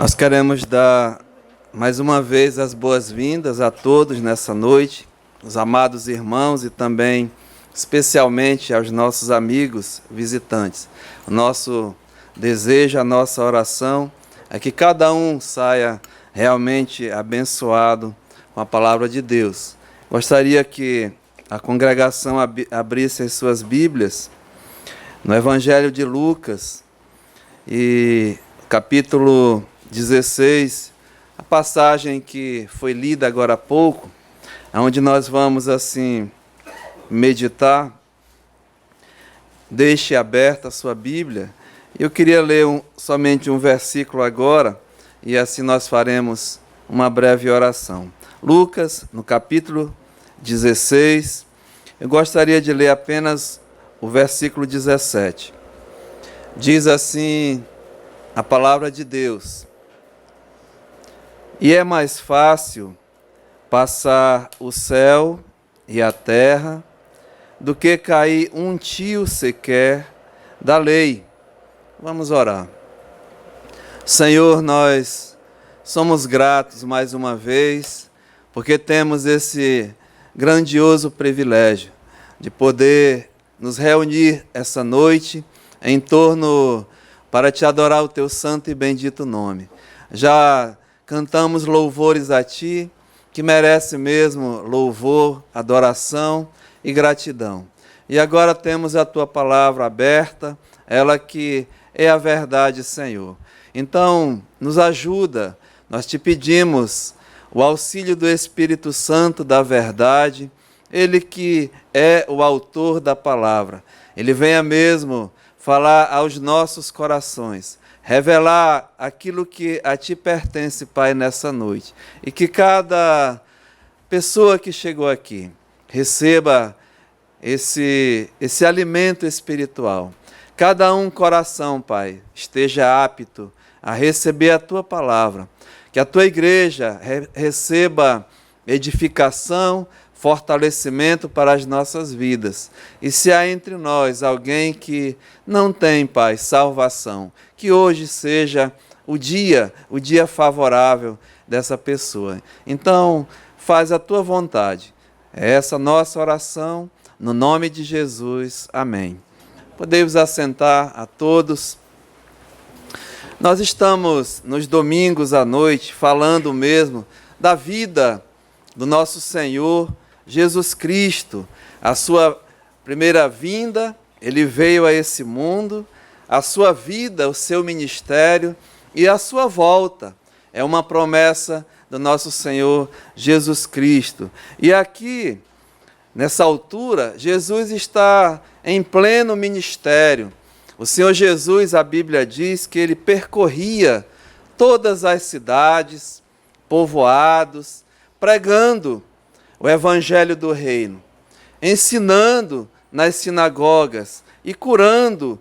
Nós queremos dar mais uma vez as boas-vindas a todos nessa noite, os amados irmãos e também, especialmente, aos nossos amigos visitantes. O nosso desejo, a nossa oração é que cada um saia realmente abençoado com a palavra de Deus. Gostaria que a congregação abrisse as suas Bíblias no Evangelho de Lucas e capítulo 16, a passagem que foi lida agora há pouco, onde nós vamos assim meditar. Deixe aberta a sua Bíblia. Eu queria ler somente um versículo agora, e assim nós faremos uma breve oração. Lucas, no capítulo 16, eu gostaria de ler apenas o versículo 17. Diz assim a palavra de Deus: e é mais fácil passar o céu e a terra do que cair um tio sequer da lei. Vamos orar. Senhor, nós somos gratos mais uma vez, porque temos esse grandioso privilégio de poder nos reunir essa noite em torno para te adorar o teu santo e bendito nome. Já cantamos louvores a Ti, que merece mesmo louvor, adoração e gratidão. E agora temos a Tua palavra aberta, ela que é a verdade, Senhor. Então, nos ajuda, nós te pedimos o auxílio do Espírito Santo da verdade, Ele que é o autor da palavra. Ele venha mesmo falar aos nossos corações, revelar aquilo que a Ti pertence, Pai, nessa noite. E que cada pessoa que chegou aqui receba esse alimento espiritual. Cada coração, Pai, esteja apto a receber a Tua palavra. Que a Tua igreja receba edificação, fortalecimento para as nossas vidas. E se há entre nós alguém que não tem, Pai, salvação, que hoje seja o dia favorável dessa pessoa. Então, faz a Tua vontade. É essa nossa oração, no nome de Jesus. Amém. Podemos assentar a todos. Nós estamos nos domingos à noite falando mesmo da vida do nosso Senhor Jesus Cristo. A sua primeira vinda, Ele veio a esse mundo, a sua vida, o seu ministério e a sua volta. É uma promessa do nosso Senhor Jesus Cristo. E aqui, nessa altura, Jesus está em pleno ministério. O Senhor Jesus, a Bíblia diz que Ele percorria todas as cidades, povoados, pregando o Evangelho do Reino, ensinando nas sinagogas e curando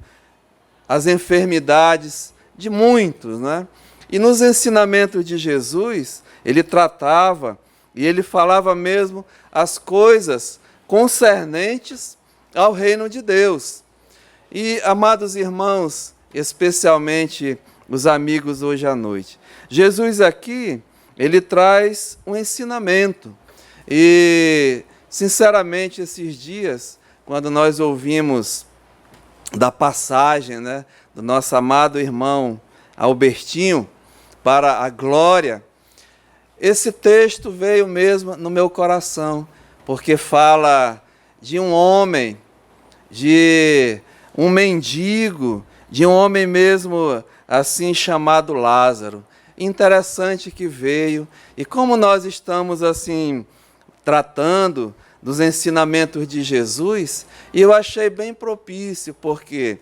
as enfermidades de muitos, né? E nos ensinamentos de Jesus, Ele tratava e Ele falava mesmo as coisas concernentes ao reino de Deus. E, amados irmãos, especialmente os amigos hoje à noite, Jesus aqui, Ele traz um ensinamento. E, sinceramente, esses dias, quando nós ouvimos da passagem, né, do nosso amado irmão Albertinho para a glória, esse texto veio mesmo no meu coração, porque fala de um homem, de um mendigo, de um homem mesmo assim chamado Lázaro. Interessante que veio, e como nós estamos assim tratando dos ensinamentos de Jesus, e eu achei bem propício, porque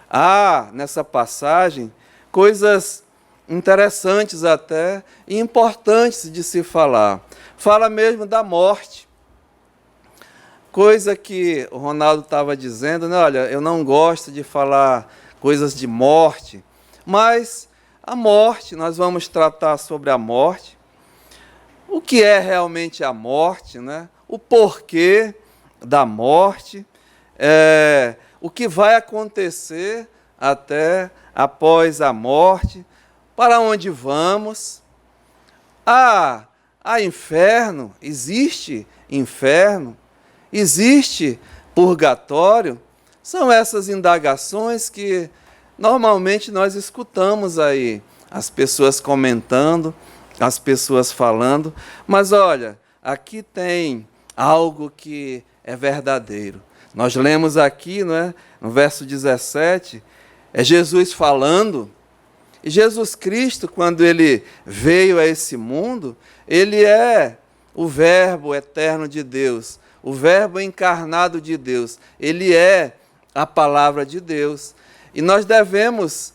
há nessa passagem coisas interessantes até e importantes de se falar. Fala mesmo da morte. Coisa que o Ronaldo estava dizendo, né? Olha, eu não gosto de falar coisas de morte, mas a morte, nós vamos tratar sobre a morte, o que é realmente a morte, né? O porquê da morte, o que vai acontecer até após a morte, para onde vamos? Há inferno? Existe inferno? Existe purgatório? São essas indagações que normalmente nós escutamos aí, as pessoas comentando, as pessoas falando, mas olha, aqui tem algo que é verdadeiro. Nós lemos aqui, não é? No verso 17, é Jesus falando, e Jesus Cristo, quando ele veio a esse mundo, ele é o Verbo eterno de Deus, o Verbo encarnado de Deus, ele é a palavra de Deus. E nós devemos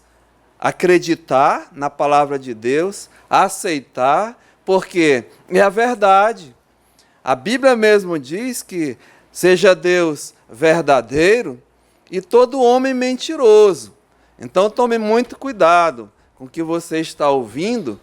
acreditar na palavra de Deus, aceitar, porque é a verdade. A Bíblia mesmo diz que seja Deus verdadeiro e todo homem mentiroso. Então tome muito cuidado com o que você está ouvindo,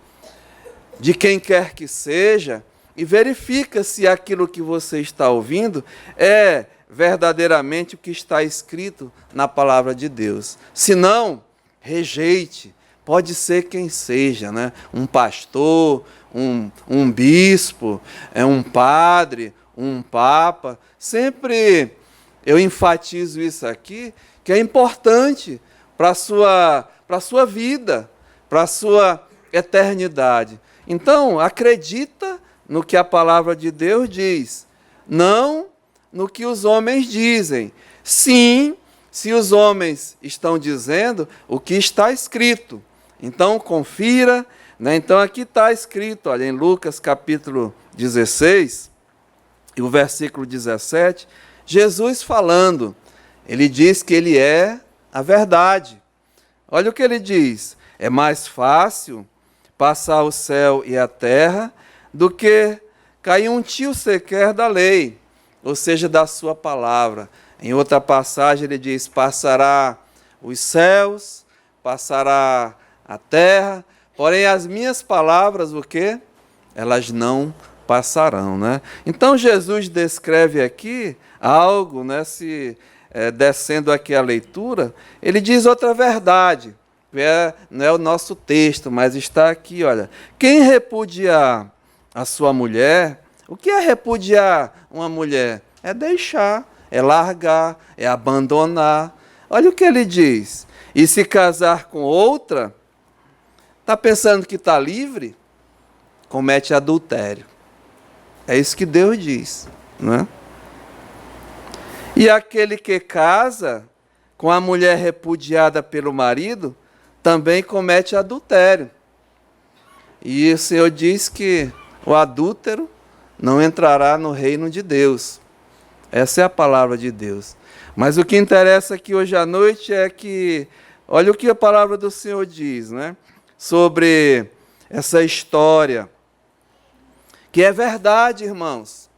de quem quer que seja, e verifica se aquilo que você está ouvindo é verdadeiramente o que está escrito na palavra de Deus. Se não, rejeite. Pode ser quem seja, né? Um pastor, um bispo, um padre, um papa. Sempre eu enfatizo isso aqui, que é importante para a sua vida, para a sua eternidade. Então, acredita no que a palavra de Deus diz, não no que os homens dizem. Sim, se os homens estão dizendo o que está escrito. Então, confira, né? Então, aqui está escrito, olha, em Lucas capítulo 16, e o versículo 17, Jesus falando, ele diz que ele é a verdade. Olha o que ele diz, é mais fácil passar o céu e a terra do que cair um tio sequer da lei, ou seja, da sua palavra. Em outra passagem ele diz, passará os céus, passará a terra, porém as minhas palavras, o quê? Elas não passarão, né? Então Jesus descreve aqui algo, né? Descendo aqui a leitura, ele diz outra verdade, não é o nosso texto, mas está aqui, olha, quem repudiar a sua mulher, o que é repudiar uma mulher? É deixar, é largar, é abandonar. Olha o que ele diz, e se casar com outra, está pensando que está livre? Comete adultério. É isso que Deus diz, não é? E aquele que casa com a mulher repudiada pelo marido, também comete adultério. E o Senhor diz que o adúltero não entrará no reino de Deus. Essa é a palavra de Deus. Mas o que interessa aqui hoje à noite é que, olha o que a palavra do Senhor diz, né? Sobre essa história, que é verdade, irmãos.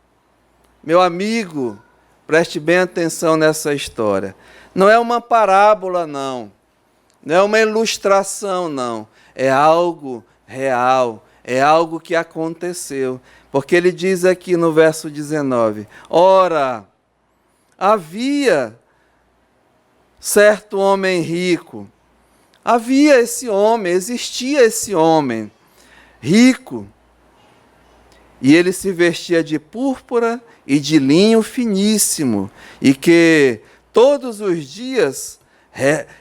Meu amigo, preste bem atenção nessa história. Não é uma parábola, não. Não é uma ilustração, não. É algo real. É algo que aconteceu. Porque ele diz aqui no verso 19, ora, havia certo homem rico. Havia esse homem, existia esse homem rico. E ele se vestia de púrpura e de linho finíssimo, e que todos os dias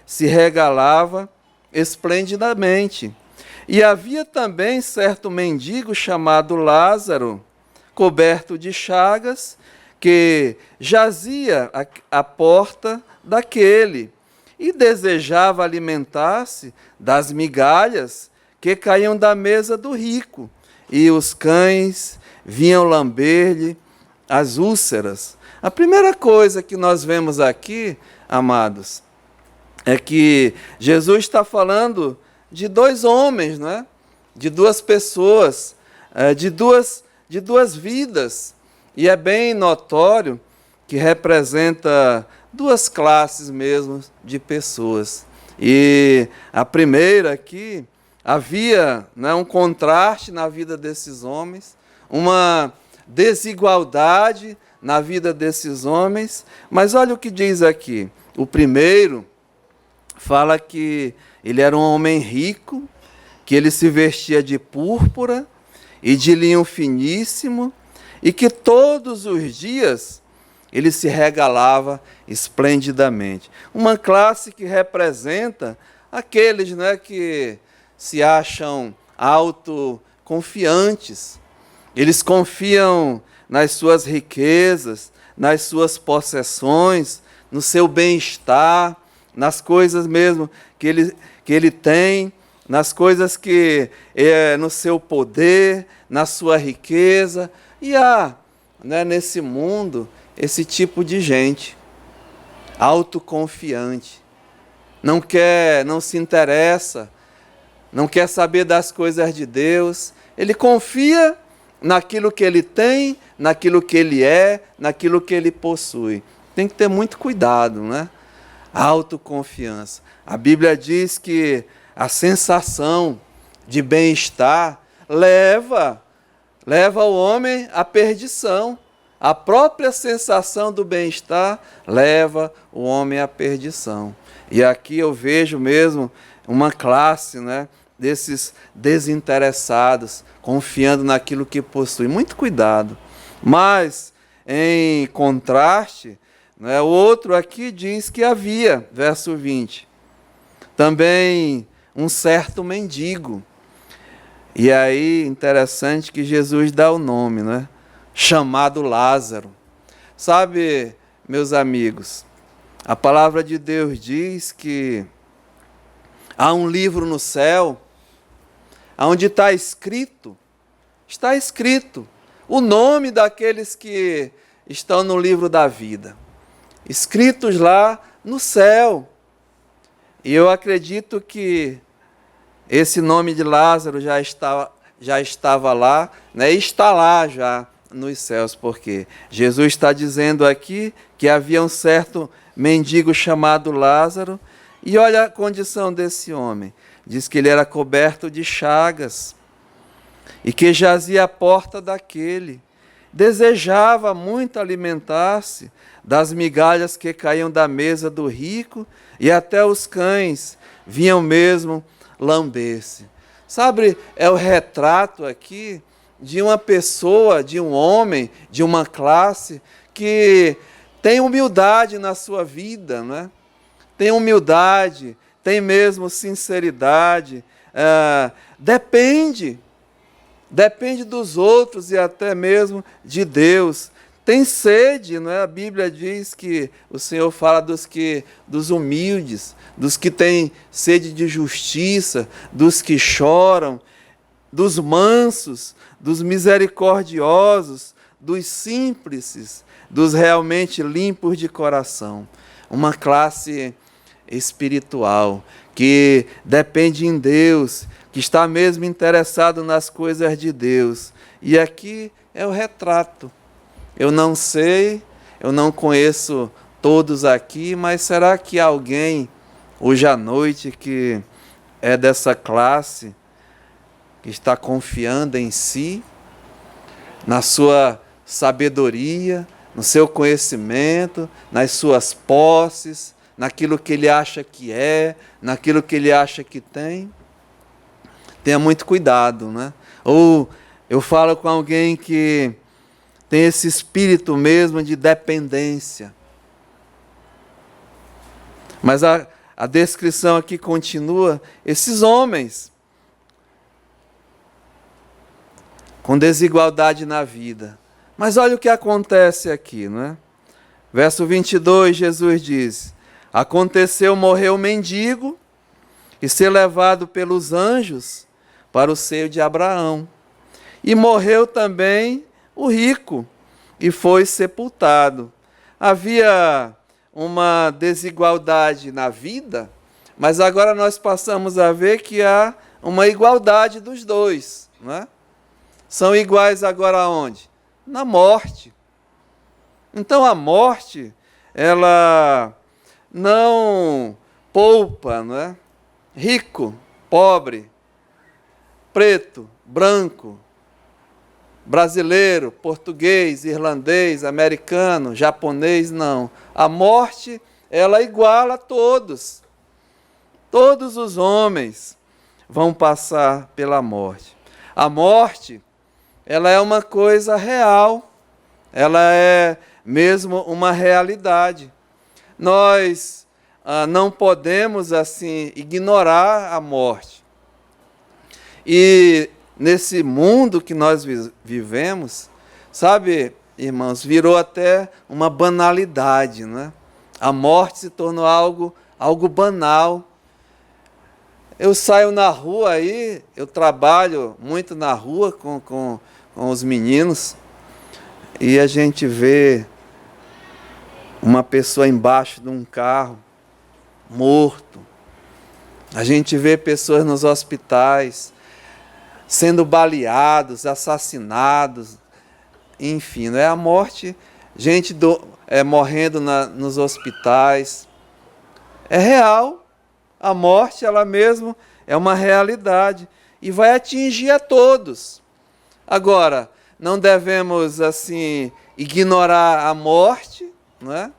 se regalava esplendidamente. E havia também certo mendigo chamado Lázaro, coberto de chagas, que jazia à porta daquele, e desejava alimentar-se das migalhas que caíam da mesa do rico, e os cães vinham lamber-lhe as úlceras. A primeira coisa que nós vemos aqui, amados, é que Jesus está falando de dois homens, né? De duas pessoas, de duas vidas. E é bem notório que representa duas classes mesmo de pessoas. E a primeira aqui, havia, né, um contraste na vida desses homens, uma desigualdade na vida desses homens, mas olha o que diz aqui. O primeiro fala que ele era um homem rico que ele se vestia de púrpura e de linho finíssimo, e que todos os dias ele se regalava esplendidamente. Uma classe que representa aqueles, né, que se acham autoconfiantes. Eles confiam nas suas riquezas, nas suas possessões, no seu bem-estar, nas coisas mesmo que ele tem, nas coisas que no seu poder, na sua riqueza. E há, né, nesse mundo esse tipo de gente autoconfiante, não se interessa, não quer saber das coisas de Deus. Ele confia naquilo que ele tem, naquilo que ele é, naquilo que ele possui. Tem que ter muito cuidado, né? Autoconfiança. A Bíblia diz que a sensação de bem-estar leva o homem à perdição. A própria sensação do bem-estar leva o homem à perdição. E aqui eu vejo mesmo uma classe, né, desses desinteressados, confiando naquilo que possui. Muito cuidado. Mas, em contraste, né, o outro aqui diz que havia, verso 20, também um certo mendigo. E aí, interessante que Jesus dá o nome, né? Chamado Lázaro. Sabe, meus amigos, a palavra de Deus diz que há um livro no céu, onde está escrito o nome daqueles que estão no livro da vida, escritos lá no céu. E eu acredito que esse nome de Lázaro já estava lá, né? E está lá já nos céus, porque Jesus está dizendo aqui que havia um certo mendigo chamado Lázaro, e olha a condição desse homem. Diz que ele era coberto de chagas e que jazia à porta daquele. Desejava muito alimentar-se das migalhas que caíam da mesa do rico, e até os cães vinham mesmo lamber-se. Sabe, é o retrato aqui de uma pessoa, de um homem, de uma classe que tem humildade na sua vida, né? Tem humildade, tem mesmo sinceridade, depende dos outros e até mesmo de Deus. Tem sede, não é? A Bíblia diz que o Senhor fala dos humildes, dos que têm sede de justiça, dos que choram, dos mansos, dos misericordiosos, dos simples, dos realmente limpos de coração. Uma classe espiritual que depende em Deus, que está mesmo interessado nas coisas de Deus. E aqui é o retrato. Eu não sei, eu não conheço todos aqui, mas será que alguém hoje à noite que é dessa classe, que está confiando em si, na sua sabedoria, no seu conhecimento, nas suas posses, naquilo que ele acha que é, naquilo que ele acha que tem? Tenha muito cuidado, né? Ou eu falo com alguém que tem esse espírito mesmo de dependência. Mas a descrição aqui continua, esses homens com desigualdade na vida. Mas olha o que acontece aqui, não é? Verso 22, Jesus diz: aconteceu morrer o mendigo e ser levado pelos anjos para o seio de Abraão. E morreu também o rico e foi sepultado. Havia uma desigualdade na vida, mas agora nós passamos a ver que há uma igualdade dos dois, não é? São iguais agora aonde? Na morte. Então a morte, ela não poupa, não é? Rico, pobre, preto, branco, brasileiro, português, irlandês, americano, japonês, não. A morte, ela iguala a todos. Todos os homens vão passar pela morte. A morte, ela é uma coisa real, ela é mesmo uma realidade. Nós não podemos, assim, ignorar a morte. E nesse mundo que nós vivemos, sabe, irmãos, virou até uma banalidade, né? A morte se tornou algo banal. Eu saio na rua aí, eu trabalho muito na rua com os meninos, e a gente vê uma pessoa embaixo de um carro, morto. A gente vê pessoas nos hospitais sendo baleados, assassinados, enfim, não é a morte, gente morrendo nos hospitais. É real, a morte ela mesmo é uma realidade e vai atingir a todos. Agora, não devemos assim ignorar a morte, não é?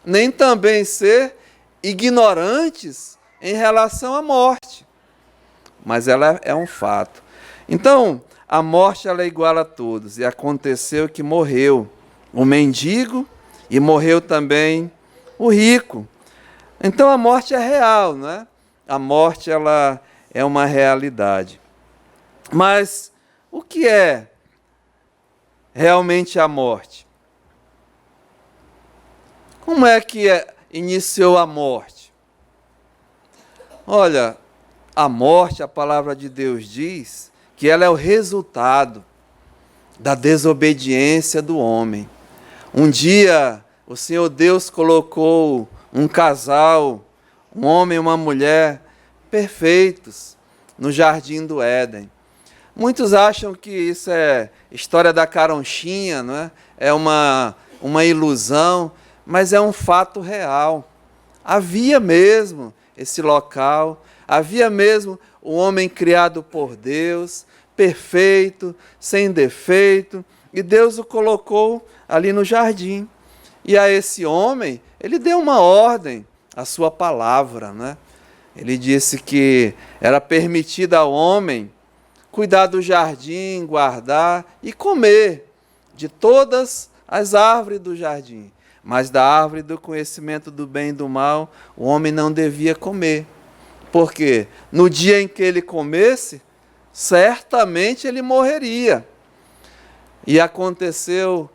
Nem também ser ignorantes em relação à morte, mas ela é um fato. Então, a morte ela é igual a todos, e aconteceu que morreu o mendigo e morreu também o rico. Então a morte é real, não é? A morte ela é uma realidade. Mas o que é realmente a morte? Como é que iniciou a morte? Olha, a morte, a palavra de Deus diz que ela é o resultado da desobediência do homem. Um dia, o Senhor Deus colocou um casal, um homem e uma mulher, perfeitos, no jardim do Éden. Muitos acham que isso é história da caronchinha, não é? É uma ilusão, mas é um fato real. Havia mesmo esse local, havia mesmo o homem criado por Deus, perfeito, sem defeito, e Deus o colocou ali no jardim. E a esse homem, ele deu uma ordem, a sua palavra, né? Ele disse que era permitido ao homem cuidar do jardim, guardar e comer de todas as árvores do jardim. Mas da árvore do conhecimento do bem e do mal, o homem não devia comer. Porque no dia em que ele comesse, certamente ele morreria. E aconteceu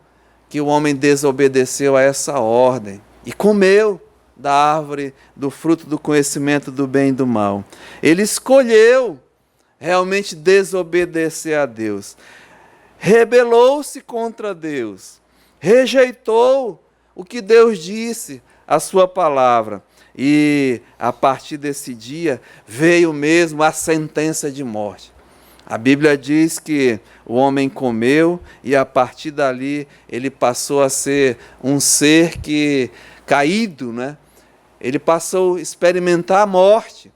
que o homem desobedeceu a essa ordem e comeu da árvore do fruto do conhecimento do bem e do mal. Ele escolheu realmente desobedecer a Deus. Rebelou-se contra Deus. Rejeitou o que Deus disse, a sua palavra. E a partir desse dia veio mesmo a sentença de morte. A Bíblia diz que o homem comeu e a partir dali ele passou a ser um ser que caído, né? Ele passou a experimentar a morte,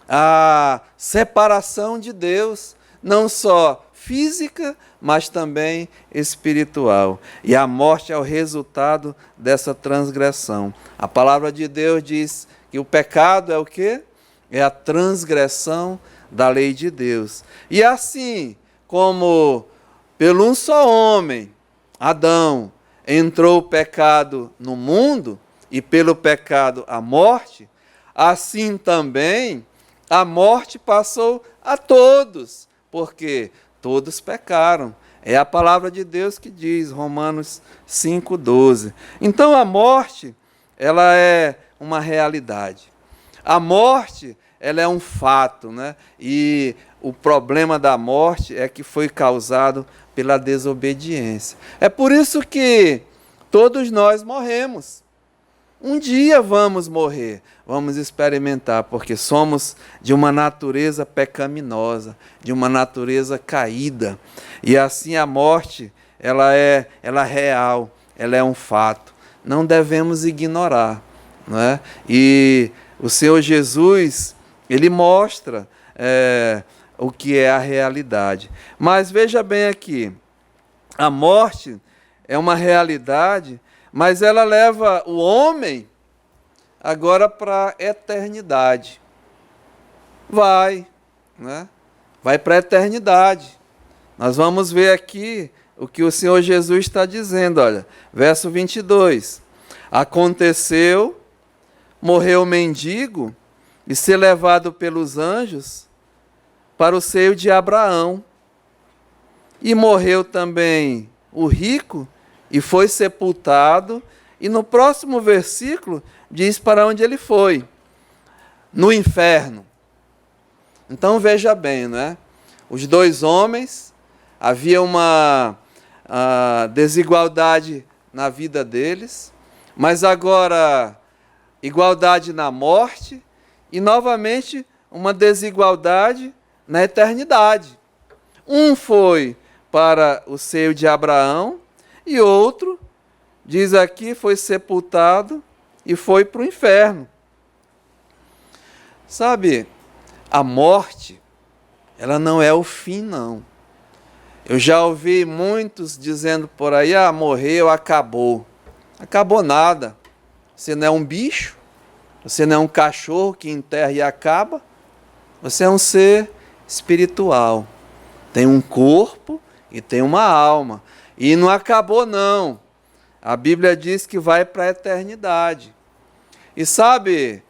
a separação de Deus, não só física, mas também espiritual. E a morte é o resultado dessa transgressão. A palavra de Deus diz que o pecado é o quê? É a transgressão da lei de Deus. E assim como pelo um só homem, Adão, entrou o pecado no mundo, e pelo pecado a morte, assim também a morte passou a todos, porque todos pecaram. É a palavra de Deus que diz, Romanos 5,12. Então a morte, ela é uma realidade. A morte, ela é um fato, né? E o problema da morte é que foi causado pela desobediência. É por isso que todos nós morremos. Um dia vamos morrer, vamos experimentar, porque somos de uma natureza pecaminosa, de uma natureza caída. E assim a morte, ela é real, ela é um fato. Não devemos ignorar, não é? E o Senhor Jesus, ele mostra o que é a realidade. Mas veja bem aqui, a morte é uma realidade, mas ela leva o homem agora para a eternidade. Vai, né? Vai para a eternidade. Nós vamos ver aqui o que o Senhor Jesus está dizendo, olha, verso 22. Aconteceu, morreu o mendigo e ser levado pelos anjos para o seio de Abraão. E morreu também o rico e foi sepultado. E no próximo versículo diz para onde ele foi. No inferno. Então veja bem, né? Os dois homens, havia uma desigualdade na vida deles, mas agora igualdade na morte e novamente uma desigualdade na eternidade. Um foi para o seio de Abraão e outro, diz aqui, foi sepultado e foi para o inferno. Sabe, a morte, ela não é o fim, não. Eu já ouvi muitos dizendo por aí, morreu, acabou. Acabou nada. Você não é um bicho, você não é um cachorro que enterra e acaba. Você é um ser espiritual. Tem um corpo e tem uma alma. E não acabou, não. A Bíblia diz que vai para a eternidade. E sabe,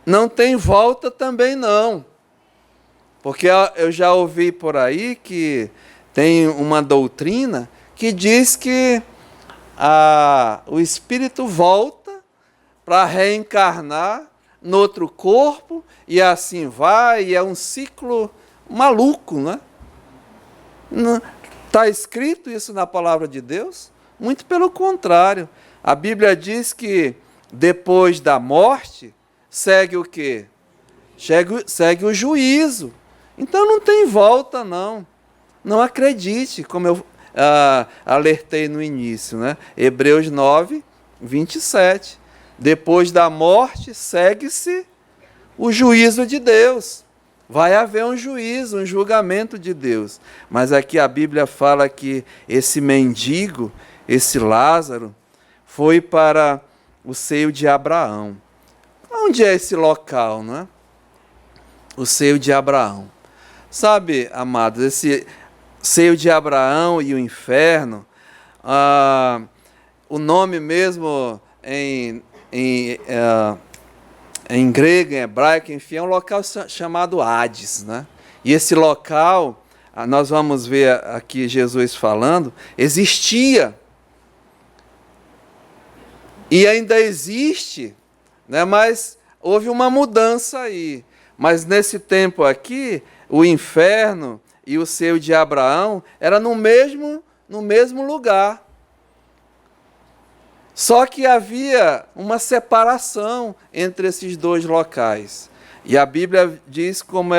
não tem volta também, não. Porque eu já ouvi por aí que tem uma doutrina que diz que o espírito volta para reencarnar no outro corpo e assim vai, e é um ciclo maluco, né? Está escrito isso na palavra de Deus? Muito pelo contrário. A Bíblia diz que depois da morte segue o quê? Segue o juízo. Então não tem volta, não. Não acredite, como eu alertei no início, né? Hebreus 9, 27. Depois da morte, segue-se o juízo de Deus. Vai haver um juízo, um julgamento de Deus. Mas aqui a Bíblia fala que esse mendigo, esse Lázaro, foi para o seio de Abraão. Onde é esse local, não é? O seio de Abraão. Sabe, amados, esse seio de Abraão e o inferno, o nome mesmo em grego, em hebraico, enfim, é um local chamado Hades, né? E esse local, nós vamos ver aqui Jesus falando, existia e ainda existe, né? Mas houve uma mudança aí. Mas nesse tempo aqui, o inferno e o seio de Abraão era no mesmo lugar. Só que havia uma separação entre esses dois locais. E a Bíblia diz como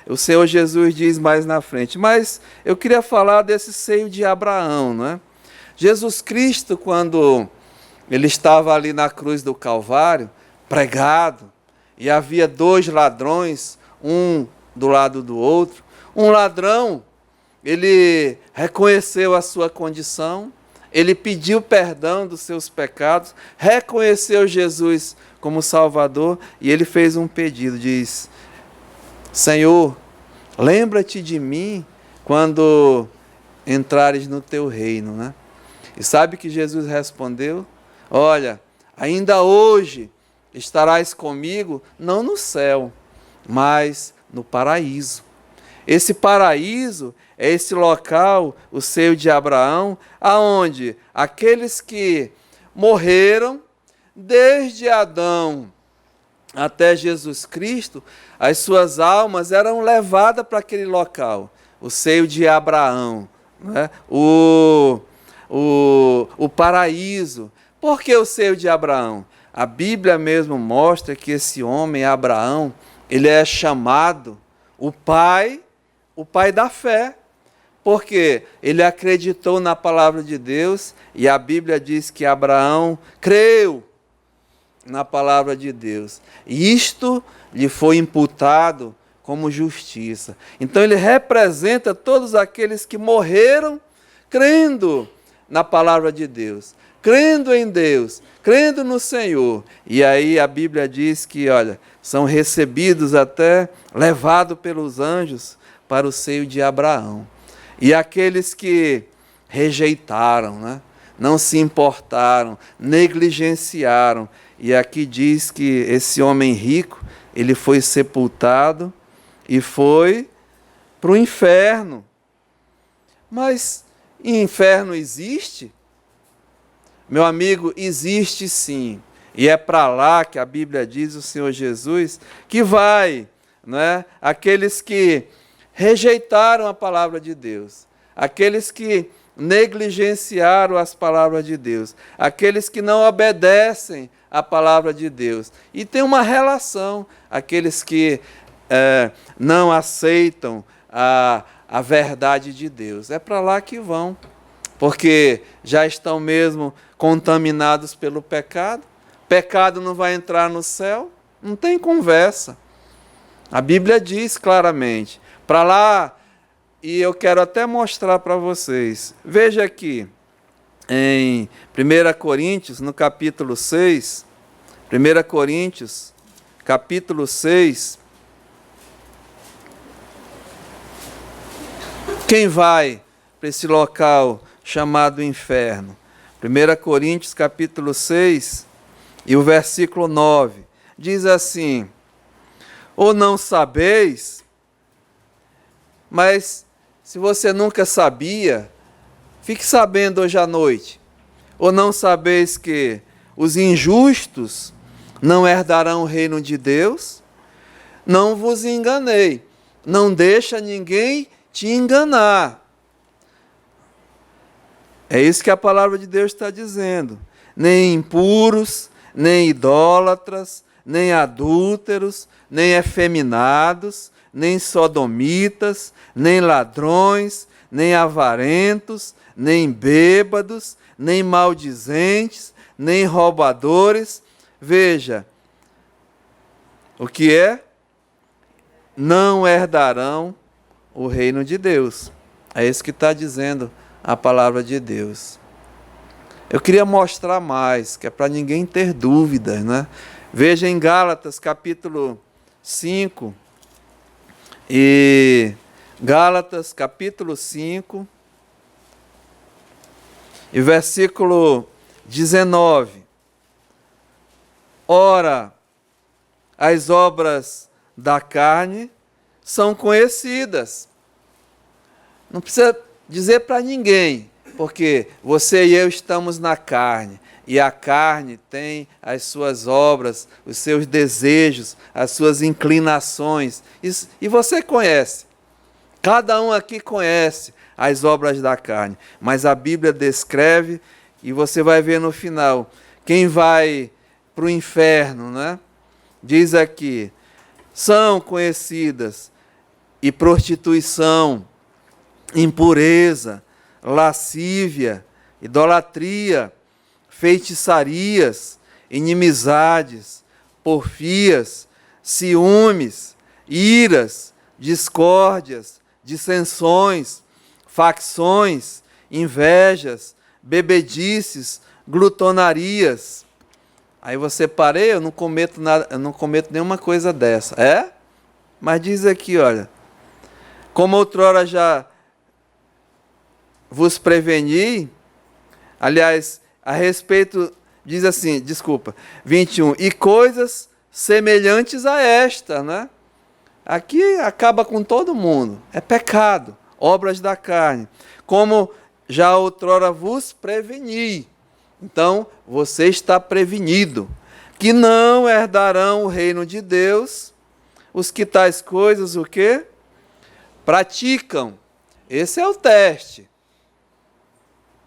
o Senhor Jesus diz mais na frente. Mas eu queria falar desse seio de Abraão, né? Jesus Cristo, quando ele estava ali na cruz do Calvário, pregado, e havia dois ladrões, um do lado do outro. Um ladrão, ele reconheceu a sua condição, ele pediu perdão dos seus pecados, reconheceu Jesus como Salvador e ele fez um pedido, diz: Senhor, lembra-te de mim quando entrares no teu reino, né? E sabe que Jesus respondeu? Olha, ainda hoje estarás comigo, não no céu, mas no paraíso. Esse paraíso é esse local, o seio de Abraão, aonde aqueles que morreram desde Adão até Jesus Cristo, as suas almas eram levadas para aquele local, o seio de Abraão, né? O paraíso. Por que o seio de Abraão? A Bíblia mesmo mostra que esse homem, Abraão, ele é chamado o pai da fé, porque ele acreditou na palavra de Deus e a Bíblia diz que Abraão creu na palavra de Deus. E isto lhe foi imputado como justiça. Então ele representa todos aqueles que morreram crendo na palavra de Deus. crendo em Deus, crendo no Senhor. E aí a Bíblia diz que, olha, são recebidos até, levados pelos anjos para o seio de Abraão. E aqueles que rejeitaram, né? Não se importaram, negligenciaram. E aqui diz que esse homem rico, ele foi sepultado e foi para o inferno. Mas inferno existe? Meu amigo, existe sim. E é para lá que a Bíblia diz, o Senhor Jesus, que vai, né? Aqueles que rejeitaram a palavra de Deus, aqueles que negligenciaram as palavras de Deus, aqueles que não obedecem à palavra de Deus. E tem uma relação, aqueles que não aceitam a verdade de Deus. É para lá que vão, porque já estão mesmo contaminados pelo pecado. Pecado não vai entrar no céu, não tem conversa. A Bíblia diz claramente, para lá, e eu quero até mostrar para vocês. Veja aqui, em 1 Coríntios, no capítulo 6, 1 Coríntios, capítulo 6, quem vai para esse local chamado inferno? 1 Coríntios, capítulo 6, e o versículo 9, diz assim: ou não sabeis, mas se você nunca sabia, fique sabendo hoje à noite. Ou não sabeis que os injustos não herdarão o reino de Deus? Não vos enganei, não deixa ninguém te enganar. É isso que a palavra de Deus está dizendo. Nem impuros, nem idólatras, nem adúlteros, nem efeminados, nem sodomitas, nem ladrões, nem avarentos, nem bêbados, nem maldizentes, nem roubadores. Veja, o que é? Não herdarão o reino de Deus. É isso que está dizendo a palavra de Deus. Eu queria mostrar mais, que é para ninguém ter dúvidas, né? Veja em Gálatas capítulo 5, e Gálatas capítulo 5, e versículo 19. Ora, as obras da carne são conhecidas. Não precisa dizer para ninguém, porque você e eu estamos na carne, e a carne tem as suas obras, os seus desejos, as suas inclinações, e você conhece. Cada um aqui conhece as obras da carne, mas a Bíblia descreve, e você vai ver no final, quem vai para o inferno, né? Diz aqui, são conhecidas e prostituição, impureza, lascívia, idolatria, feitiçarias, inimizades, porfias, ciúmes, iras, discórdias, dissensões, facções, invejas, bebedices, glutonarias. Aí você parei, eu não cometo nada, eu não cometo nenhuma coisa dessa. É? Mas diz aqui, olha, como outrora já vos preveni, aliás, a respeito, diz assim, desculpa, 21, e coisas semelhantes a esta, né? Aqui acaba com todo mundo, é pecado, obras da carne, como já outrora vos preveni. Então, você está prevenido, que não herdarão o reino de Deus, os que tais coisas, o quê? Praticam. Esse é o teste.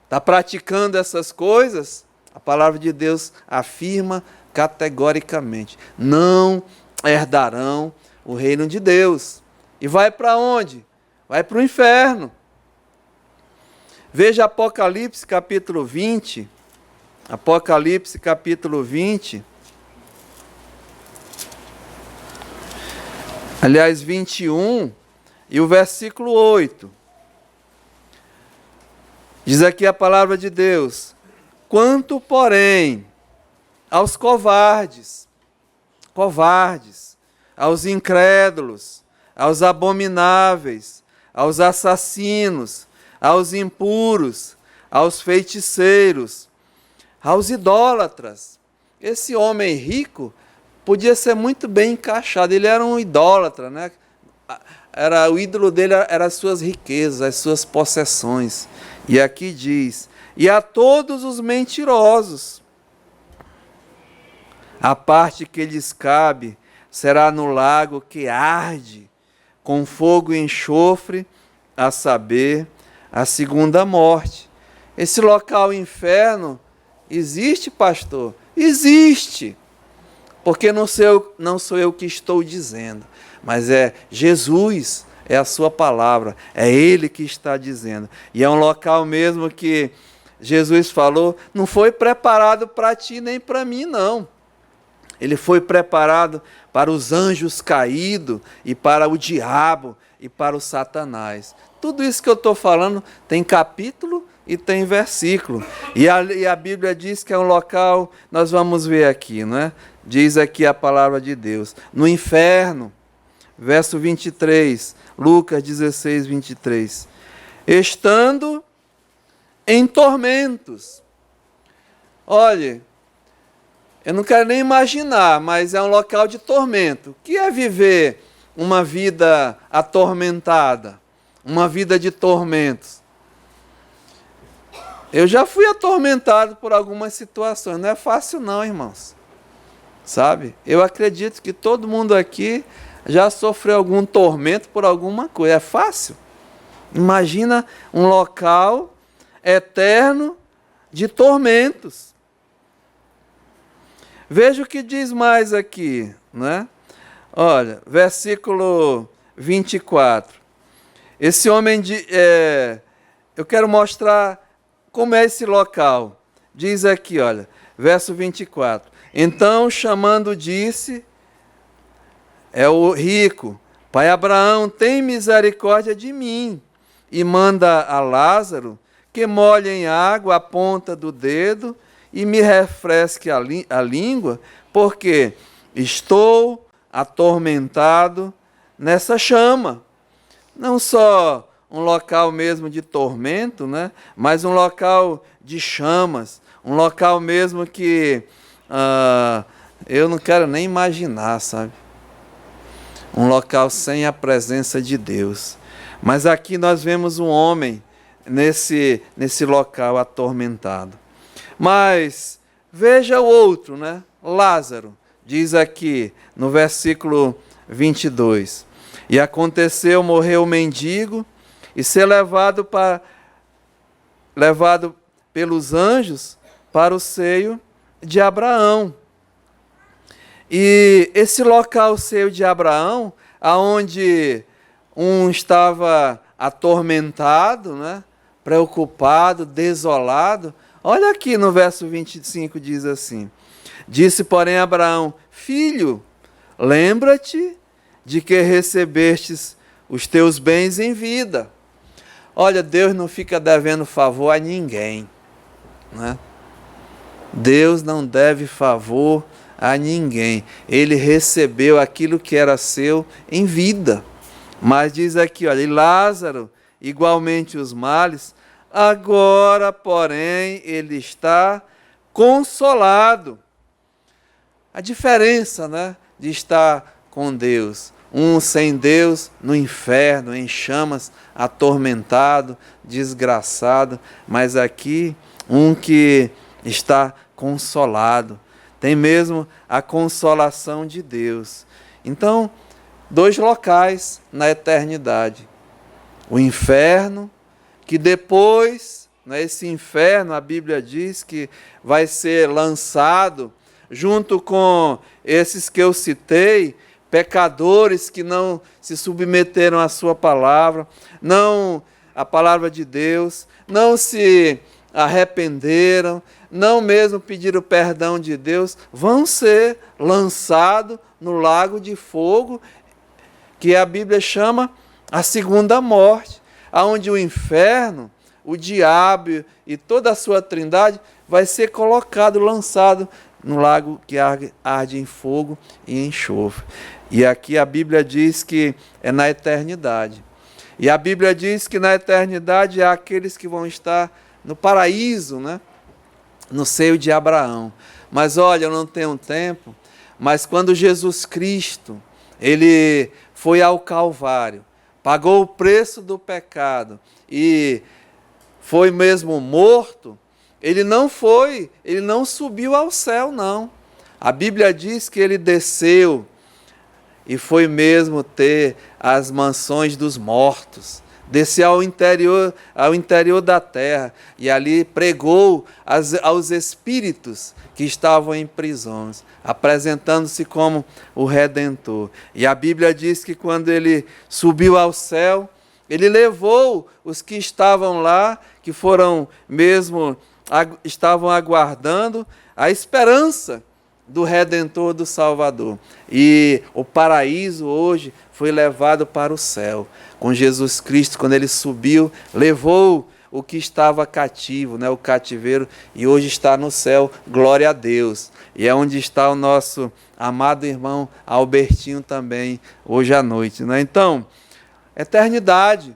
Está praticando essas coisas? A palavra de Deus afirma categoricamente, não herdarão o reino de Deus. E vai para onde? Vai para o inferno. Veja Apocalipse capítulo 20, Apocalipse capítulo 20, aliás 21, e o versículo 8. Diz aqui a palavra de Deus: Quanto, porém, aos covardes, aos incrédulos, aos abomináveis, aos assassinos, aos impuros, aos feiticeiros, aos idólatras. Esse homem rico podia ser muito bem encaixado, ele era um idólatra, né? O ídolo dele era as suas riquezas, as suas possessões. E aqui diz: e a todos os mentirosos, a parte que lhes cabe será no lago que arde com fogo e enxofre, a saber, a segunda morte. Esse local inferno existe, pastor? Existe. Porque não sou eu que estou dizendo, mas é Jesus, é a sua palavra, é Ele que está dizendo. E é um local mesmo que Jesus falou, não foi preparado para ti nem para mim, não. Ele foi preparado para os anjos caídos e para o diabo e para o Satanás. Tudo isso que eu estou falando tem capítulo e tem versículo. E a Bíblia diz que é um local, nós vamos ver aqui, não é? Diz aqui a palavra de Deus. No inferno, verso 23, Lucas 16, 23. Estando em tormentos. Olhe, eu não quero nem imaginar, mas é um local de tormento. O que é viver uma vida atormentada? Uma vida de tormentos? Eu já fui atormentado por algumas situações. Não é fácil não, irmãos. Sabe? Eu acredito que todo mundo aqui já sofreu algum tormento por alguma coisa. É fácil? Imagina um local eterno de tormentos. Veja o que diz mais aqui, né? Olha, versículo 24. Esse homem, eu quero mostrar como é esse local. Diz aqui, olha, verso 24. Então, chamando, disse, é o rico, Pai Abraão, tem misericórdia de mim, e manda a Lázaro que molhe em água a ponta do dedo e me refresque a língua, porque estou atormentado nessa chama. Não só um local mesmo de tormento, né? Mas um local de chamas, um local mesmo que eu não quero nem imaginar, sabe? Um local sem a presença de Deus. Mas aqui nós vemos um homem nesse local atormentado. Mas veja o outro, né? Lázaro, diz aqui no versículo 22. E aconteceu, morreu o mendigo, e ser levado pelos anjos para o seio de Abraão. E esse local, o seio de Abraão, aonde um estava atormentado, né? Preocupado, desolado. Olha aqui no verso 25, diz assim: disse, porém, Abraão, filho, lembra-te de que recebestes os teus bens em vida. Olha, Deus não fica devendo favor a ninguém, né? Deus não deve favor a ninguém. Ele recebeu aquilo que era seu em vida. Mas diz aqui, olha, e Lázaro, igualmente os males, agora, porém, ele está consolado. A diferença, né, de estar com Deus. Um sem Deus, no inferno, em chamas, atormentado, desgraçado. Mas aqui, um que está consolado. Tem mesmo a consolação de Deus. Então, dois locais na eternidade. O inferno, que depois, nesse inferno, a Bíblia diz que vai ser lançado junto com esses que eu citei, pecadores que não se submeteram à sua palavra, não à palavra de Deus, não se arrependeram, não mesmo pediram perdão de Deus, vão ser lançados no lago de fogo, que a Bíblia chama a segunda morte, onde o inferno o diabo e toda a sua trindade vai ser colocado, lançado no lago que arde em fogo e enxofre. E aqui a Bíblia diz que é na eternidade. E a Bíblia diz que na eternidade há aqueles que vão estar no paraíso, né? No seio de Abraão. Mas olha, eu não tenho tempo, mas quando Jesus Cristo, ele foi ao Calvário, pagou o preço do pecado e foi mesmo morto, ele não subiu ao céu, não. A Bíblia diz que ele desceu e foi mesmo ter as mansões dos mortos. Desceu ao interior da terra e ali pregou aos espíritos que estavam em prisões, apresentando-se como o Redentor. E a Bíblia diz que quando ele subiu ao céu, ele levou os que estavam lá, que estavam aguardando a esperança do Redentor, do Salvador. E o paraíso hoje foi levado para o céu. Com Jesus Cristo, quando ele subiu, levou o que estava cativo, né, o cativeiro, e hoje está no céu, glória a Deus. E é onde está o nosso amado irmão Albertinho também, hoje à noite. Né? Então, eternidade,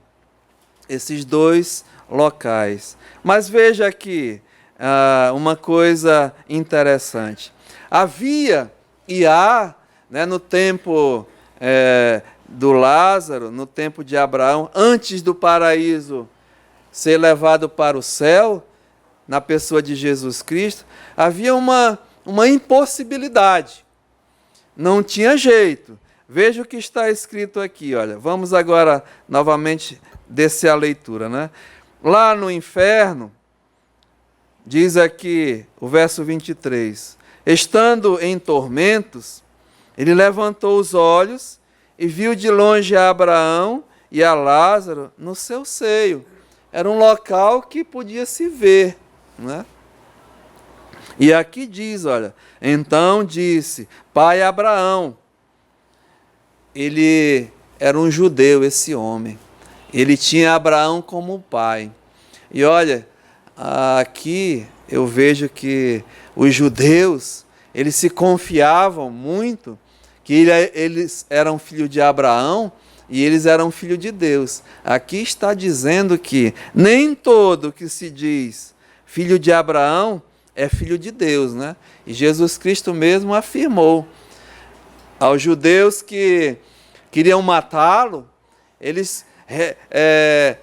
esses dois locais. Mas veja aqui uma coisa interessante. Havia e há, né, no tempo do Lázaro, no tempo de Abraão, antes do paraíso ser levado para o céu, na pessoa de Jesus Cristo, havia uma impossibilidade. Não tinha jeito. Veja o que está escrito aqui, olha. Vamos agora novamente descer a leitura, né? Lá no inferno, diz aqui o verso 23, estando em tormentos, ele levantou os olhos e viu de longe a Abraão e a Lázaro no seu seio. Era um local que podia se ver, né? E aqui diz, olha, então disse, pai Abraão. Ele era um judeu, esse homem. Ele tinha Abraão como pai. E olha, aqui eu vejo que os judeus, eles se confiavam muito que eles eram filhos de Abraão e eles eram filhos de Deus. Aqui está dizendo que nem todo que se diz filho de Abraão é filho de Deus, né? E Jesus Cristo mesmo afirmou aos judeus que queriam matá-lo, eles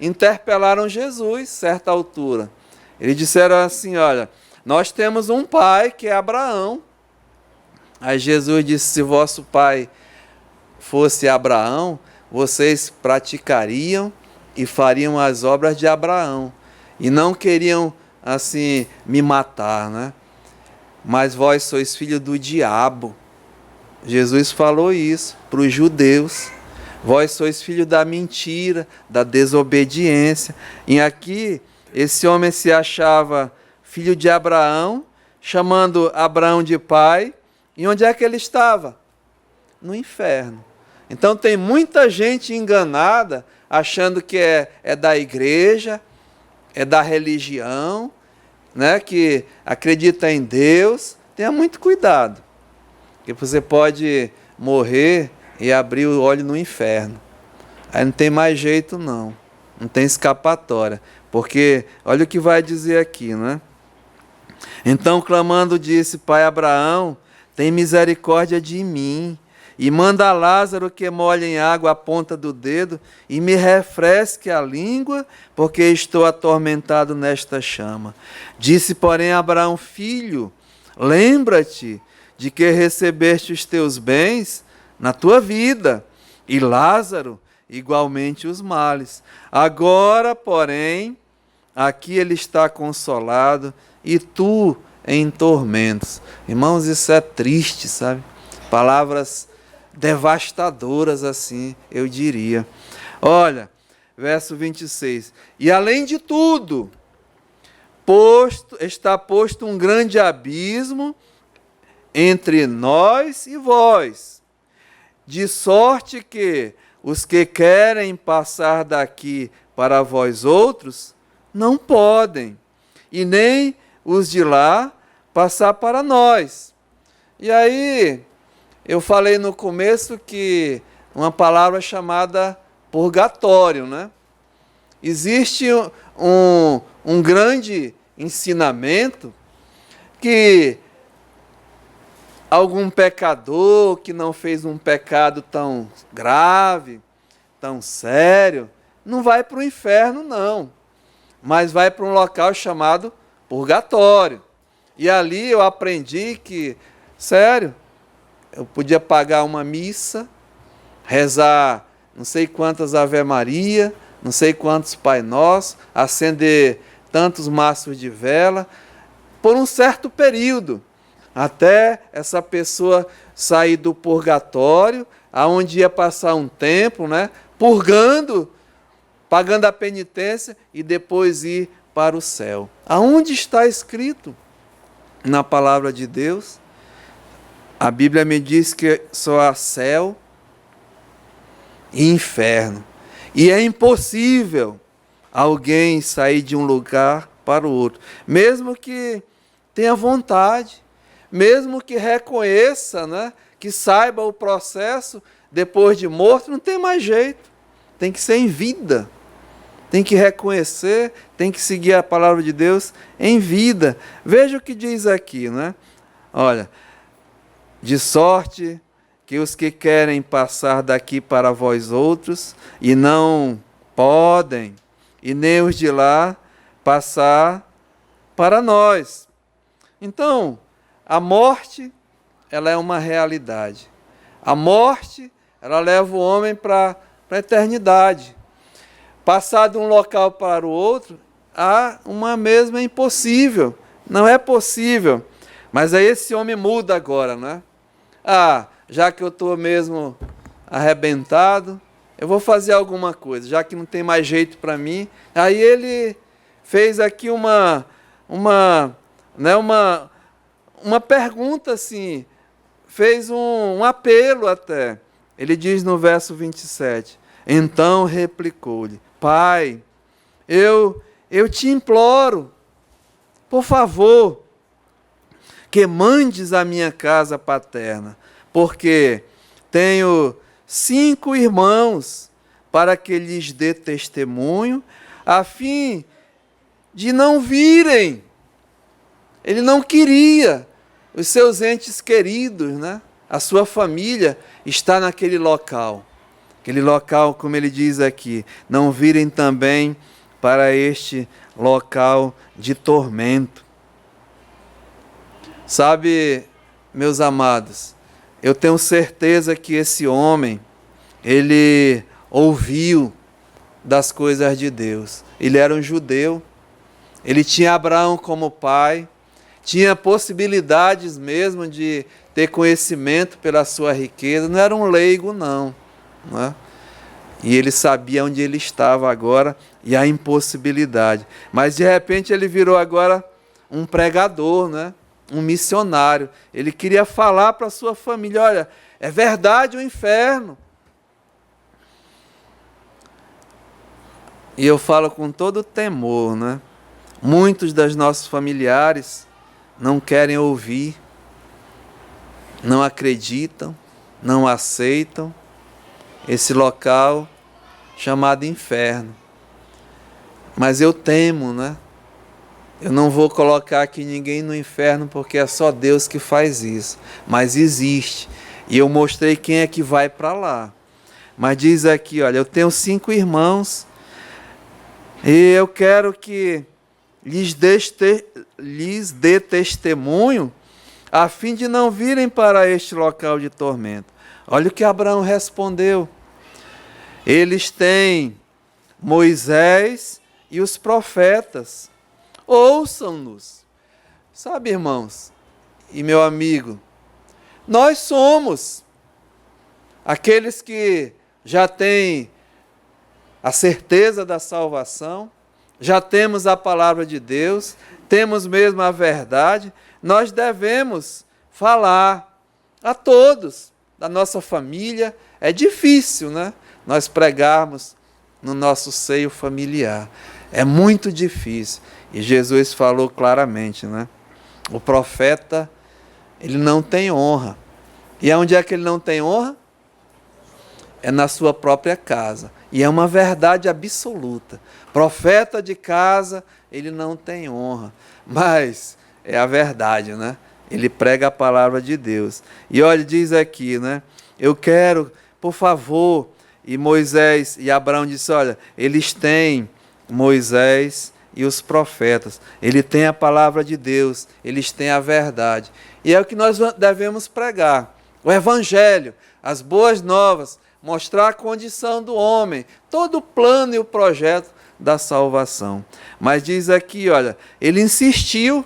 interpelaram Jesus, certa altura. Eles disseram assim, olha, nós temos um pai que é Abraão. Aí Jesus disse, se vosso pai fosse Abraão, vocês praticariam e fariam as obras de Abraão. E não queriam, assim, me matar, né? Mas vós sois filho do diabo. Jesus falou isso para os judeus. Vós sois filho da mentira, da desobediência. E aqui, esse homem se achava filho de Abraão, chamando Abraão de pai. E onde é que ele estava? No inferno. Então tem muita gente enganada, achando que é da igreja, é da religião, né, que acredita em Deus. Tenha muito cuidado, porque você pode morrer e abrir o olho no inferno. Aí não tem mais jeito não, não tem escapatória, porque olha o que vai dizer aqui, né? Então clamando disse, pai Abraão, tem misericórdia de mim, e manda a Lázaro que molhe em água a ponta do dedo e me refresque a língua, porque estou atormentado nesta chama. Disse, porém, Abraão, filho, lembra-te de que recebeste os teus bens na tua vida, e Lázaro igualmente os males. Agora, porém, aqui ele está consolado, e tu em tormentos. Irmãos, isso é triste, sabe? Palavras devastadoras assim, eu diria. Olha, verso 26. E além de tudo, está posto um grande abismo entre nós e vós, de sorte que os que querem passar daqui para vós outros, não podem, e nem os de lá passar para nós. E aí, eu falei no começo que uma palavra chamada purgatório, né? Existe um grande ensinamento que algum pecador que não fez um pecado tão grave, tão sério, não vai para o inferno, não, mas vai para um local chamado purgatório. E ali eu aprendi que, sério, eu podia pagar uma missa, rezar não sei quantas Ave Maria, não sei quantos Pai Nosso, acender tantos maços de vela, por um certo período, até essa pessoa sair do purgatório, aonde ia passar um tempo, né, purgando, pagando a penitência e depois ir para o céu. Aonde está escrito na palavra de Deus? A Bíblia me diz que só há céu e inferno. E é impossível alguém sair de um lugar para o outro, mesmo que tenha vontade, mesmo que reconheça, né, que saiba o processo, depois de morto, não tem mais jeito. Tem que ser em vida. Tem que reconhecer, tem que seguir a palavra de Deus em vida. Veja o que diz aqui, né? Olha, de sorte que os que querem passar daqui para vós outros, e não podem, e nem os de lá passar para nós. Então, a morte, ela é uma realidade. A morte, ela leva o homem para a eternidade. Passar de um local para o outro, há uma mesma impossível. Não é possível. Mas aí esse homem muda agora, né? Já que eu estou mesmo arrebentado, eu vou fazer alguma coisa, já que não tem mais jeito para mim. Aí ele fez aqui uma pergunta assim, fez um apelo até. Ele diz no verso 27, então replicou-lhe, Pai, eu te imploro, por favor, que mandes a minha casa paterna, porque tenho 5 irmãos, para que lhes dê testemunho, a fim de não virem. Ele não queria os seus entes queridos, né? A sua família está naquele local. Aquele local, como ele diz aqui, não virem também para este local de tormento. Sabe, meus amados, eu tenho certeza que esse homem, ele ouviu das coisas de Deus. Ele era um judeu, ele tinha Abraão como pai, tinha possibilidades mesmo de ter conhecimento pela sua riqueza, não era um leigo não, né? E ele sabia onde ele estava agora e a impossibilidade. Mas de repente ele virou agora um pregador, né? Um missionário. Ele queria falar para a sua família, olha, é verdade o inferno. E eu falo com todo temor, né? Muitos dos nossos familiares não querem ouvir, não acreditam, não aceitam esse local chamado inferno. Mas eu temo, né? Eu não vou colocar aqui ninguém no inferno porque é só Deus que faz isso. Mas existe. E eu mostrei quem é que vai para lá. Mas diz aqui, olha, eu tenho 5 irmãos e eu quero que lhes dê testemunho a fim de não virem para este local de tormento. Olha o que Abraão respondeu. Eles têm Moisés e os profetas. Ouçam-nos. Sabe, irmãos e meu amigo, nós somos aqueles que já têm a certeza da salvação, já temos a palavra de Deus, temos mesmo a verdade, nós devemos falar a todos da nossa família. É difícil, né? Nós pregarmos no nosso seio familiar. É muito difícil. E Jesus falou claramente, né? O profeta, ele não tem honra. E onde é que ele não tem honra? É na sua própria casa. E é uma verdade absoluta. Profeta de casa, ele não tem honra. Mas é a verdade, né? Ele prega a palavra de Deus. E olha, diz aqui, né? Eu quero, por favor. E Moisés e Abraão disse, olha, eles têm Moisés e os profetas. Ele tem a palavra de Deus. Eles têm a verdade. E é o que nós devemos pregar. O evangelho, as boas novas, mostrar a condição do homem, todo o plano e o projeto da salvação. Mas diz aqui, olha, ele insistiu,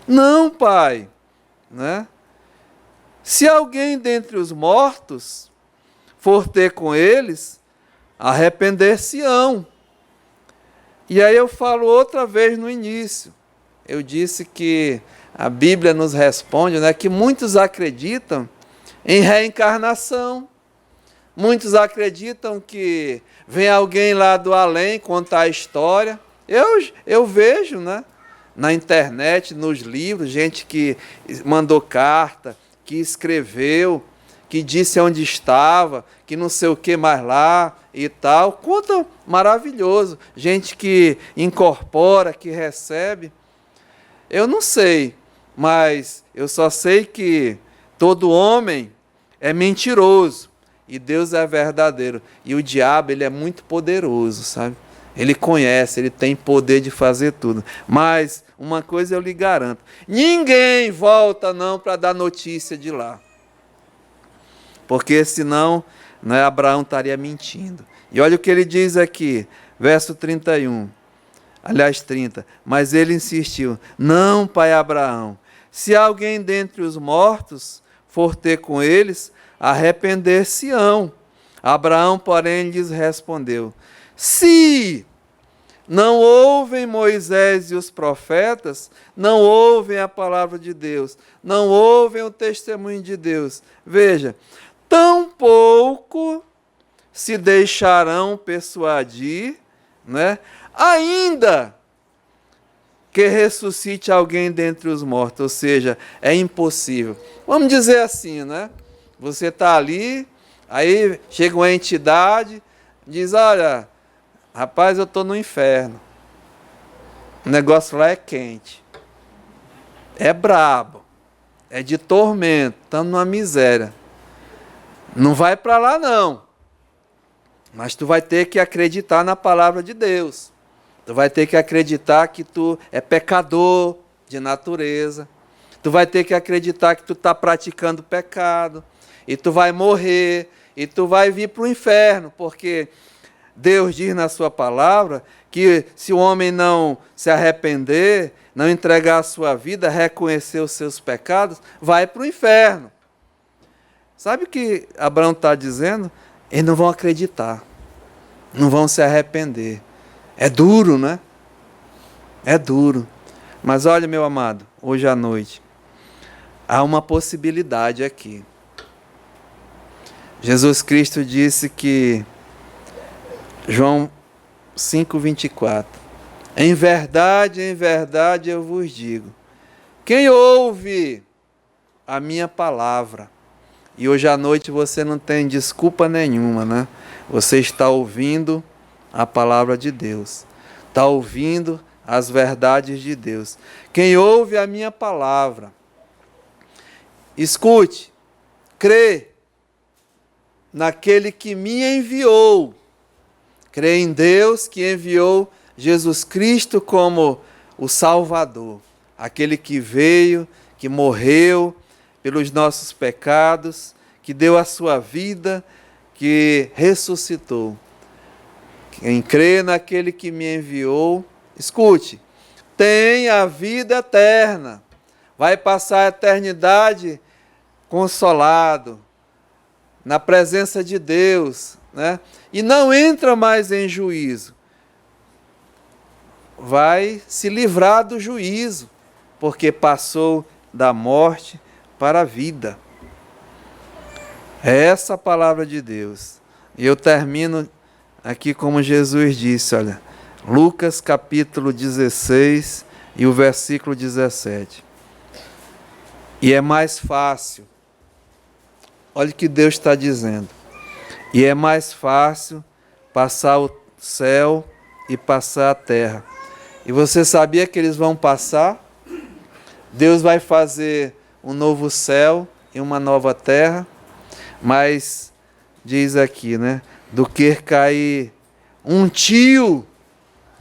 não, pai, né? Se alguém dentre os mortos for ter com eles, arrepender-se-ão. E aí eu falo outra vez no início, eu disse que a Bíblia nos responde, né, que muitos acreditam em reencarnação. Muitos acreditam que vem alguém lá do além contar a história. Eu vejo, né, na internet, nos livros, gente que mandou carta, que escreveu, que disse onde estava, que não sei o que mais lá e tal. Conta maravilhoso. Gente que incorpora, que recebe. Eu não sei, mas eu só sei que todo homem é mentiroso. E Deus é verdadeiro. E o diabo, ele é muito poderoso, sabe? Ele conhece, ele tem poder de fazer tudo. Mas uma coisa eu lhe garanto. Ninguém volta não para dar notícia de lá. Porque senão, né, Abraão estaria mentindo. E olha o que ele diz aqui, verso 31. Aliás, 30. Mas ele insistiu. Não, pai Abraão. Se alguém dentre os mortos for ter com eles, arrepender-se-ão. Abraão, porém, lhes respondeu, se não ouvem Moisés e os profetas, não ouvem a palavra de Deus, não ouvem o testemunho de Deus. Veja, tampouco se deixarão persuadir, né? Ainda que ressuscite alguém dentre os mortos, ou seja, é impossível. Vamos dizer assim, né? Você está ali, aí chega uma entidade, diz, olha, rapaz, eu estou no inferno. O negócio lá é quente. É brabo. É de tormento, estamos numa miséria. Não vai para lá não. Mas tu vai ter que acreditar na palavra de Deus. Tu vai ter que acreditar que tu é pecador de natureza. Tu vai ter que acreditar que tu está praticando pecado. E tu vai morrer. E tu vai vir para o inferno. Porque Deus diz na sua palavra que se o homem não se arrepender, não entregar a sua vida, reconhecer os seus pecados, vai para o inferno. Sabe o que Abraão está dizendo? Eles não vão acreditar. Não vão se arrepender. É duro, né? É duro. Mas olha, meu amado, hoje à noite, há uma possibilidade aqui. Jesus Cristo disse que, João 5,24, em verdade eu vos digo, quem ouve a minha palavra, e hoje à noite você não tem desculpa nenhuma, né? Você está ouvindo a palavra de Deus, está ouvindo as verdades de Deus. Quem ouve a minha palavra, escute, crê naquele que me enviou, crê em Deus que enviou Jesus Cristo como o Salvador, aquele que veio, que morreu pelos nossos pecados, que deu a sua vida, que ressuscitou. Quem crê naquele que me enviou, escute, tem a vida eterna, vai passar a eternidade consolado, na presença de Deus, né? E não entra mais em juízo, vai se livrar do juízo, porque passou da morte para a vida. É essa a palavra de Deus. E eu termino aqui como Jesus disse, olha, Lucas capítulo 16 e o versículo 17. E é mais fácil, olha o que Deus está dizendo, e é mais fácil passar o céu e passar a terra. E você sabia que eles vão passar? Deus vai fazer um novo céu e uma nova terra, mas diz aqui, né? Do que cair um tio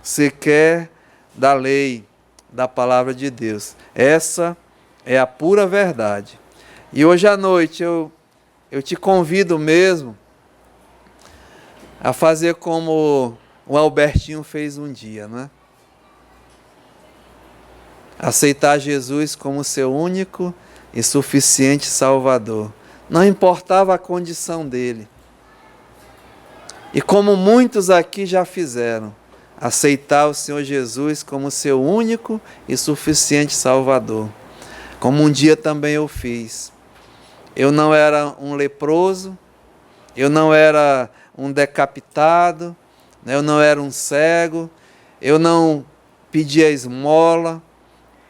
sequer da lei, da palavra de Deus. Essa é a pura verdade. E hoje à noite eu te convido mesmo a fazer como o Albertinho fez um dia, né? Aceitar Jesus como seu único e suficiente Salvador. Não importava a condição dele. E como muitos aqui já fizeram, aceitar o Senhor Jesus como seu único e suficiente Salvador. Como um dia também eu fiz. Eu não era um leproso, eu não era um decapitado, eu não era um cego, eu não pedia esmola,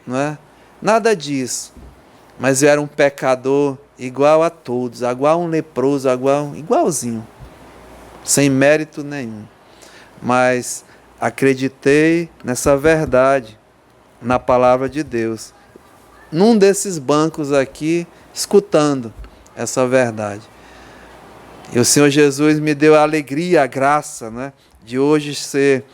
não é? Nada disso. Mas eu era um pecador igual a todos, igual a um leproso, igualzinho, sem mérito nenhum. Mas acreditei nessa verdade, na palavra de Deus, num desses bancos aqui, escutando essa verdade. E o Senhor Jesus me deu a alegria, a graça, né, de hoje ser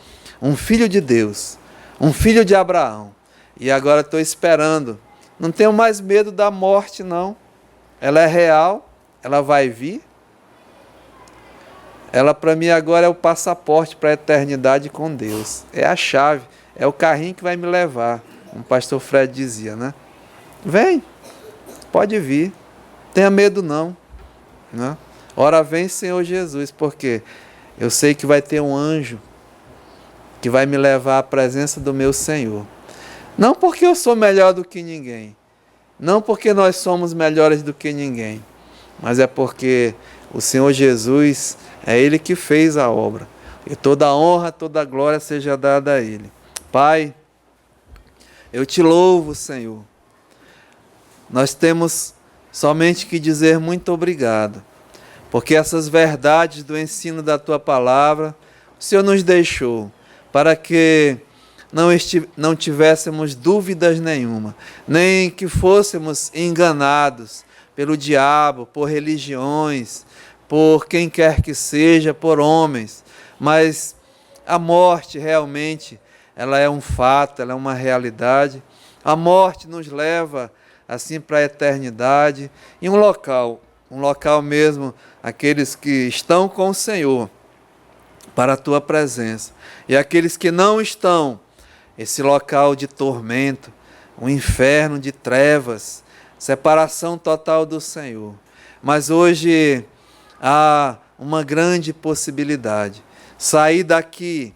um filho de Deus, um filho de Abraão. E agora estou esperando. Não tenho mais medo da morte, não. Ela é real, ela vai vir. Ela para mim agora é o passaporte para a eternidade com Deus. É a chave, é o carrinho que vai me levar, como o pastor Fred dizia, né? Vem, pode vir, tenha medo não, né? Ora vem, Senhor Jesus, porque eu sei que vai ter um anjo que vai me levar à presença do meu Senhor. Não porque eu sou melhor do que ninguém, não porque nós somos melhores do que ninguém, mas é porque o Senhor Jesus, é Ele que fez a obra. E toda a honra, toda a glória seja dada a Ele. Pai, eu te louvo, Senhor. Nós temos somente que dizer muito obrigado, porque essas verdades do ensino da Tua palavra, o Senhor nos deixou, para que não tivéssemos dúvidas nenhuma, nem que fôssemos enganados pelo diabo, por religiões, por quem quer que seja, por homens. Mas a morte realmente, ela é um fato, ela é uma realidade. A morte nos leva assim para a eternidade, e um local mesmo, aqueles que estão com o Senhor, para a Tua presença. E aqueles que não estão, esse local de tormento, um inferno de trevas, separação total do Senhor. Mas hoje há uma grande possibilidade, sair daqui,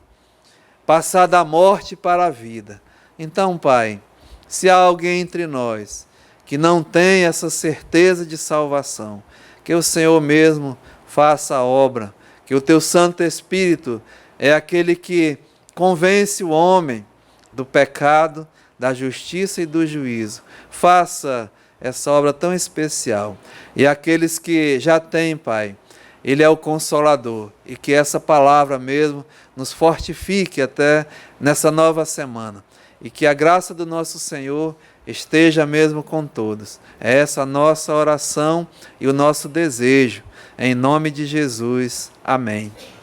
passar da morte para a vida. Então, Pai, se há alguém entre nós que não tem essa certeza de salvação, que o Senhor mesmo faça a obra, que o Teu Santo Espírito é aquele que convence o homem do pecado, da justiça e do juízo. Faça essa obra tão especial. E aqueles que já têm, Pai, Ele é o Consolador, e que essa palavra mesmo nos fortifique até nessa nova semana. E que a graça do nosso Senhor esteja mesmo com todos. É essa a nossa oração e o nosso desejo. Em nome de Jesus. Amém.